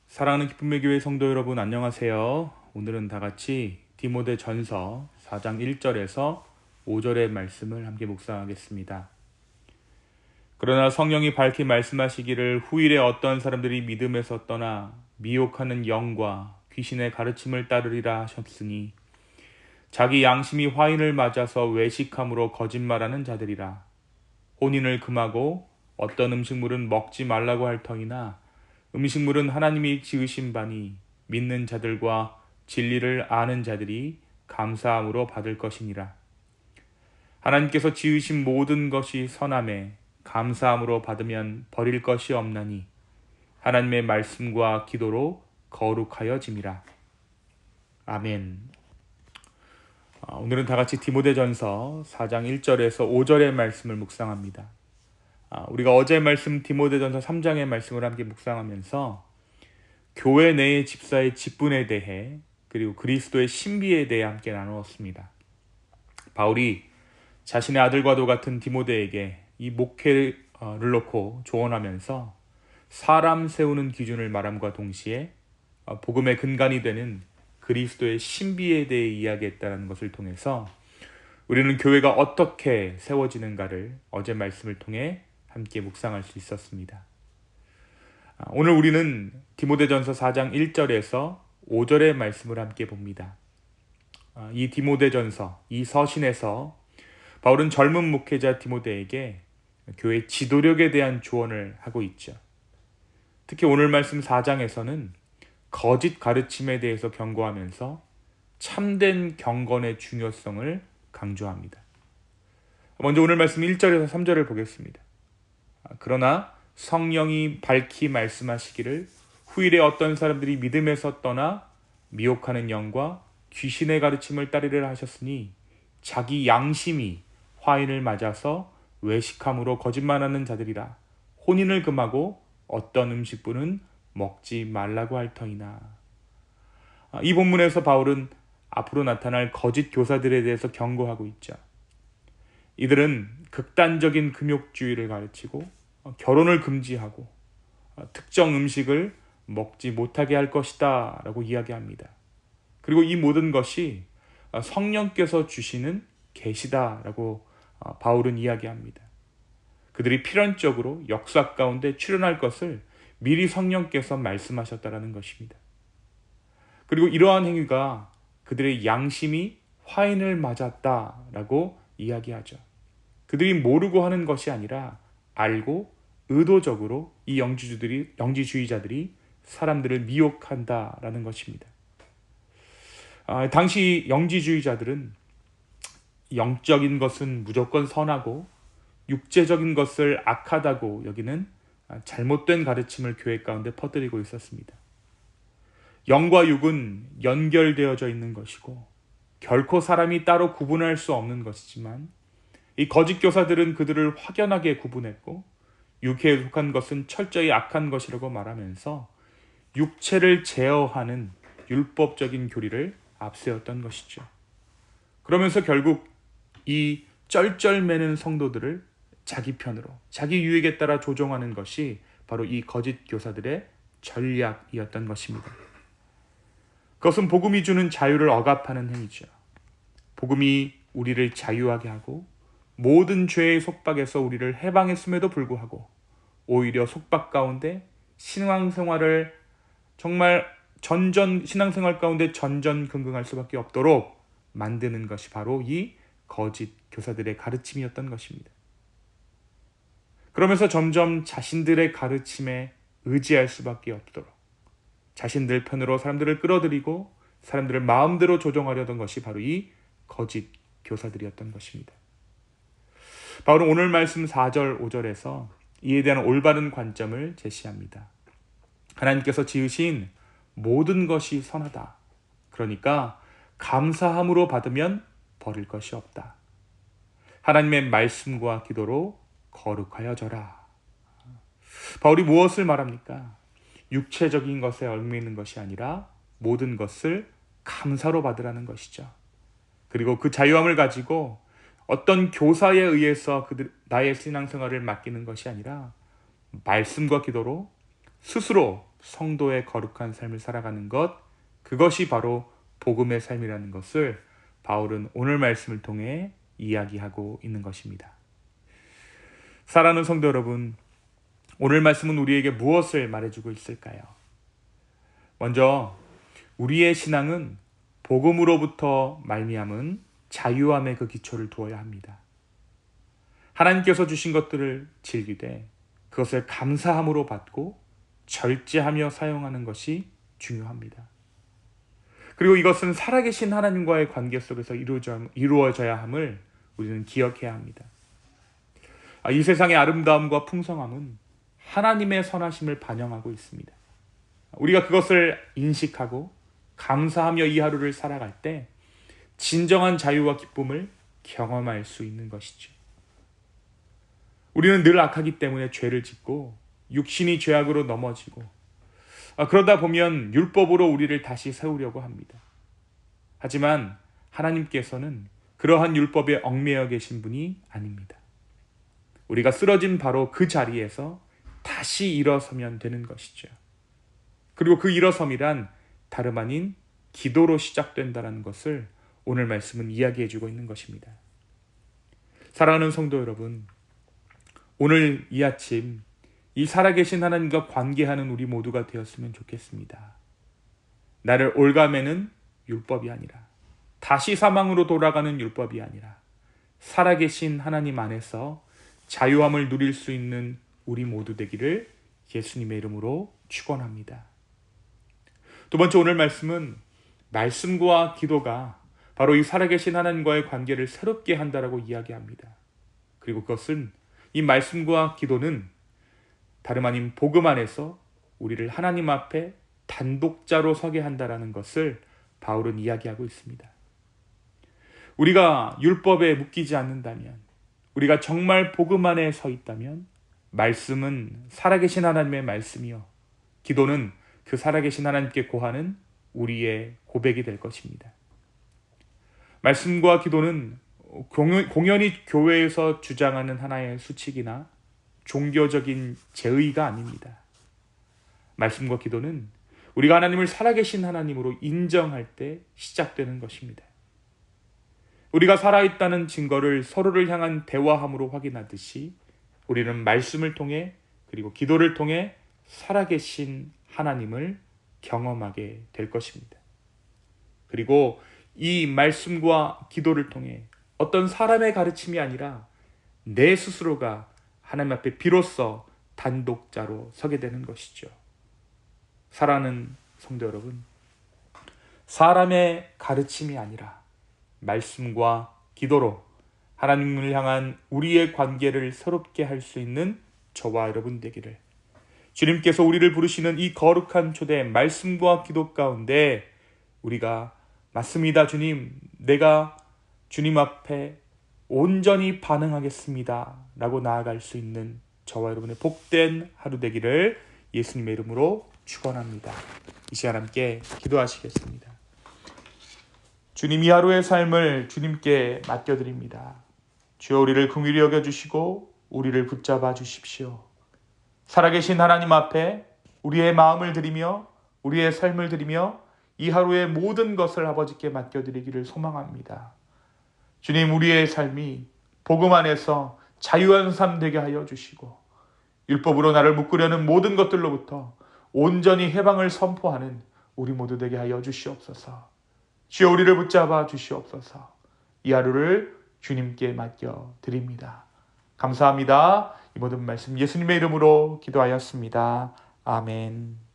사랑하는 기쁨의 교회 성도 여러분, 안녕하세요. 오늘은 다 같이 디모데전서 4장 1절에서 5절의 말씀을 함께 묵상하겠습니다. 그러나 성령이 밝히 말씀하시기를 후일에 어떤 사람들이 믿음에서 떠나 미혹하는 영과 귀신의 가르침을 따르리라 하셨으니 자기 양심이 화인을 맞아서 외식함으로 거짓말하는 자들이라. 혼인을 금하고 어떤 음식물은 먹지 말라고 할 터이나 음식물은 하나님이 지으신 바니 믿는 자들과 진리를 아는 자들이 감사함으로 받을 것이니라. 하나님께서 지으신 모든 것이 선함에 감사함으로 받으면 버릴 것이 없나니 하나님의 말씀과 기도로 거룩하여짐이라. 아멘. 오늘은 다 같이 디모데전서 4장 1절에서 5절의 말씀을 묵상합니다. 우리가 어제 말씀 디모데전서 3장의 말씀을 함께 묵상하면서 교회 내의 집사의 직분에 대해 그리고 그리스도의 신비에 대해 함께 나누었습니다. 바울이 자신의 아들과도 같은 디모데에게 이 목회를 놓고 조언하면서 사람 세우는 기준을 말함과 동시에 복음의 근간이 되는 그리스도의 신비에 대해 이야기했다는 것을 통해서 우리는 교회가 어떻게 세워지는가를 어제 말씀을 통해 함께 묵상할 수 있었습니다. 오늘 우리는 디모데전서 4장 1절에서 5절의 말씀을 함께 봅니다. 이 디모데전서, 이 서신에서 바울은 젊은 목회자 디모데에게 교회 지도력에 대한 조언을 하고 있죠. 특히 오늘 말씀 4장에서는 거짓 가르침에 대해서 경고하면서 참된 경건의 중요성을 강조합니다. 먼저 오늘 말씀 1절에서 3절을 보겠습니다. 그러나 성령이 밝히 말씀하시기를 후일에 어떤 사람들이 믿음에서 떠나 미혹하는 영과 귀신의 가르침을 따르리라 하셨으니 자기 양심이 화인을 맞아서 외식함으로 거짓말하는 자들이라. 혼인을 금하고 어떤 음식분은 먹지 말라고 할 터이나. 이 본문에서 바울은 앞으로 나타날 거짓 교사들에 대해서 경고하고 있죠. 이들은 극단적인 금욕주의를 가르치고 결혼을 금지하고 특정 음식을 먹지 못하게 할 것이다 라고 이야기합니다. 그리고 이 모든 것이 성령께서 주시는 계시다 라고 바울은 이야기합니다. 그들이 필연적으로 역사 가운데 출현할 것을 미리 성령께서 말씀하셨다라는 것입니다. 그리고 이러한 행위가 그들의 양심이 화인을 맞았다라고 이야기하죠. 그들이 모르고 하는 것이 아니라 알고 의도적으로 이 영지주의자들이 사람들을 미혹한다라는 것입니다. 당시 영지주의자들은 영적인 것은 무조건 선하고 육체적인 것을 악하다고 여기는 잘못된 가르침을 교회 가운데 퍼뜨리고 있었습니다. 영과 육은 연결되어져 있는 것이고 결코 사람이 따로 구분할 수 없는 것이지만 이 거짓 교사들은 그들을 확연하게 구분했고 육체에 속한 것은 철저히 악한 것이라고 말하면서 육체를 제어하는 율법적인 교리를 앞세웠던 것이죠. 그러면서 결국 이 쩔쩔매는 성도들을 자기 편으로 자기 유익에 따라 조종하는 것이 바로 이 거짓 교사들의 전략이었던 것입니다. 그것은 복음이 주는 자유를 억압하는 행위죠. 복음이 우리를 자유하게 하고 모든 죄의 속박에서 우리를 해방했음에도 불구하고 오히려 속박 가운데 신앙생활을 정말 신앙생활 가운데 전전긍긍할 수밖에 없도록 만드는 것이 바로 이 거짓 교사들의 가르침이었던 것입니다. 그러면서 점점 자신들의 가르침에 의지할 수밖에 없도록 자신들 편으로 사람들을 끌어들이고 사람들을 마음대로 조종하려던 것이 바로 이 거짓 교사들이었던 것입니다. 바울은 오늘 말씀 4절, 5절에서 이에 대한 올바른 관점을 제시합니다. 하나님께서 지으신 모든 것이 선하다. 그러니까 감사함으로 받으면 버릴 것이 없다. 하나님의 말씀과 기도로 거룩하여져라. 바울이 무엇을 말합니까? 육체적인 것에 얽매이는 것이 아니라 모든 것을 감사로 받으라는 것이죠. 그리고 그 자유함을 가지고 어떤 교사에 의해서 나의 신앙생활을 맡기는 것이 아니라 말씀과 기도로 스스로 성도의 거룩한 삶을 살아가는 것, 그것이 바로 복음의 삶이라는 것을 바울은 오늘 말씀을 통해 이야기하고 있는 것입니다. 사랑하는 성도 여러분, 오늘 말씀은 우리에게 무엇을 말해주고 있을까요? 먼저 우리의 신앙은 복음으로부터 말미암은 자유함의 그 기초를 두어야 합니다. 하나님께서 주신 것들을 즐기되 그것을 감사함으로 받고 절제하며 사용하는 것이 중요합니다. 그리고 이것은 살아계신 하나님과의 관계 속에서 이루어져야 함을 우리는 기억해야 합니다. 이 세상의 아름다움과 풍성함은 하나님의 선하심을 반영하고 있습니다. 우리가 그것을 인식하고 감사하며 이 하루를 살아갈 때 진정한 자유와 기쁨을 경험할 수 있는 것이죠. 우리는 늘 악하기 때문에 죄를 짓고 육신이 죄악으로 넘어지고 그러다 보면 율법으로 우리를 다시 세우려고 합니다. 하지만 하나님께서는 그러한 율법에 얽매여 계신 분이 아닙니다. 우리가 쓰러진 바로 그 자리에서 다시 일어서면 되는 것이죠. 그리고 그 일어섬이란 다름 아닌 기도로 시작된다는 것을 오늘 말씀은 이야기해주고 있는 것입니다. 사랑하는 성도 여러분, 오늘 이 아침 이 살아계신 하나님과 관계하는 우리 모두가 되었으면 좋겠습니다. 나를 올가매는 율법이 아니라, 다시 사망으로 돌아가는 율법이 아니라 살아계신 하나님 안에서 자유함을 누릴 수 있는 우리 모두 되기를 예수님의 이름으로 축원합니다. 두 번째, 오늘 말씀은 말씀과 기도가 바로 이 살아계신 하나님과의 관계를 새롭게 한다라고 이야기합니다. 그리고 그것은 이 말씀과 기도는 다름 아닌 복음 안에서 우리를 하나님 앞에 단독자로 서게 한다라는 것을 바울은 이야기하고 있습니다. 우리가 율법에 묶이지 않는다면, 우리가 정말 복음 안에 서 있다면 말씀은 살아계신 하나님의 말씀이요, 기도는 그 살아계신 하나님께 고하는 우리의 고백이 될 것입니다. 말씀과 기도는 공연히 교회에서 주장하는 하나의 수칙이나 종교적인 제의가 아닙니다. 말씀과 기도는 우리가 하나님을 살아계신 하나님으로 인정할 때 시작되는 것입니다. 우리가 살아있다는 증거를 서로를 향한 대화함으로 확인하듯이 우리는 말씀을 통해 그리고 기도를 통해 살아계신 하나님을 경험하게 될 것입니다. 그리고 이 말씀과 기도를 통해 어떤 사람의 가르침이 아니라 내 스스로가 하나님 앞에 비로소 단독자로 서게 되는 것이죠. 사랑하는 성도 여러분, 사람의 가르침이 아니라 말씀과 기도로 하나님을 향한 우리의 관계를 새롭게 할 수 있는 저와 여러분 되기를, 주님께서 우리를 부르시는 이 거룩한 초대 말씀과 기도 가운데 우리가 맞습니다 주님, 내가 주님 앞에 온전히 반응하겠습니다 라고 나아갈 수 있는 저와 여러분의 복된 하루 되기를 예수님의 이름으로 축원합니다. 이 시간 함께 기도하시겠습니다. 주님, 이 하루의 삶을 주님께 맡겨드립니다. 주여, 우리를 긍휼히 여겨주시고 우리를 붙잡아 주십시오. 살아계신 하나님 앞에 우리의 마음을 드리며 우리의 삶을 드리며 이 하루의 모든 것을 아버지께 맡겨드리기를 소망합니다. 주님, 우리의 삶이 복음 안에서 자유한 삶 되게 하여 주시고 율법으로 나를 묶으려는 모든 것들로부터 온전히 해방을 선포하는 우리 모두 되게 하여 주시옵소서. 주여, 우리를 붙잡아 주시옵소서. 이 하루를 주님께 맡겨드립니다. 감사합니다. 이 모든 말씀 예수님의 이름으로 기도하였습니다. 아멘.